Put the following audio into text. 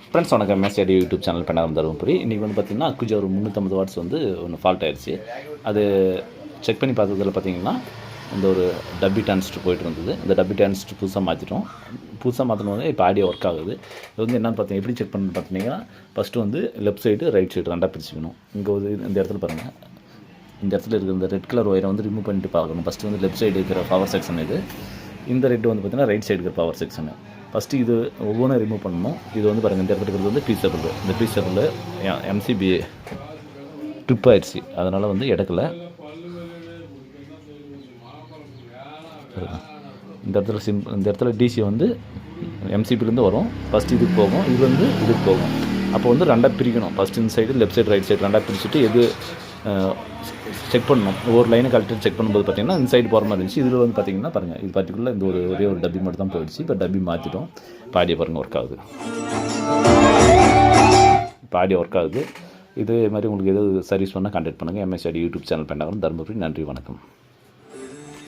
Friends வணக்கம். மேஸ்டி YouTube channel Pennagaram Dharmapuri. இன்றைக்கி வந்து பார்த்திங்கன்னா அக்குஜா ஒரு 350 வாட்ஸ் வந்து ஒன்று ஃபால்ட் ஆயிடுச்சு. அது செக் பண்ணி பார்த்ததில் பார்த்திங்கன்னா இந்த ஒரு டப்பி டிரான்சிஸ்டர் போயிட்டு இருந்தது. இந்த டப்பி டிரான்சிஸ்டர் புதுசாக மாற்றிட்டோம். புதுசாக மாற்றினோடனே இப்போ ஆடியோ ஒர்க் ஆகுது. இது வந்து என்னென்னு பார்த்தீங்கன்னா எப்படி செக் பண்ணி பார்த்தீங்கன்னா ஃபஸ்ட்டு வந்து லெஃப்ட் சைடு ரைட் சைடு ரெண்டாக பிரிச்சுக்கணும். இங்கே ஒரு இந்த இடத்துல பாருங்கள், இந்த இடத்துல இருக்கிற இந்த ரெட் கலர் ஒயரை வந்து ரிமூவ் பண்ணிட்டு பார்க்கணும். ஃபஸ்ட்டு வந்து லெஃப்ட் சைடு இருக்கிற பவர் செக்ஷன் இது. இந்த ரெட்டு வந்து பார்த்திங்கன்னா ரைட் சைடு இருக்கிற பவர் செக்ஷனு. ஃபஸ்ட்டு இது ஒவ்வொன்றும் ரிமூவ் பண்ணணும். இது வந்து பாருங்கள், இந்த இடத்துல இருக்கிறது வந்து பீசபிள். இந்த பீசபிள் எம்சிபி ட்ரிப் ஆயிடுச்சு, அதனால் வந்து எடுக்கல. இந்த இடத்துல இந்த இடத்துல டிசி வந்து எம்சிபிலேருந்து வரும். ஃபஸ்ட்டு இதுக்கு போகும், இது வந்து இதுக்கு போகும். அப்போ வந்து ரெண்டாக பிரிக்கணும். ஃபஸ்ட்டு இந்த side left side right side ரெண்டாக பிரிச்சுட்டு எது செக் பண்ணணும். ஒவ்வொரு லைனை கழட்டி செக் பண்ணும்போது பார்த்திங்கன்னா இந்த சைடு போகிற மாதிரி இருந்துச்சு. இதில் வந்து பார்த்திங்கன்னா பாருங்கள், இது பார்த்திகுலர் இந்த ஒரே ஒரு டப்பி மட்டும் தான் போயிடுச்சு. இப்போ டப்பி மாற்றிட்டோம். இப்போ ஆடியோ பாருங்கள் ஒர்க் ஆகுது. இப்போ ஆடியோ ஒர்க் ஆகுது. இதே மாதிரி உங்களுக்கு எதாவது சர்வீஸ் பண்ணால் கான்டாக்ட் பண்ணுங்கள். MST YouTube channel Pennagaram Dharmapuri. நன்றி, வணக்கம்.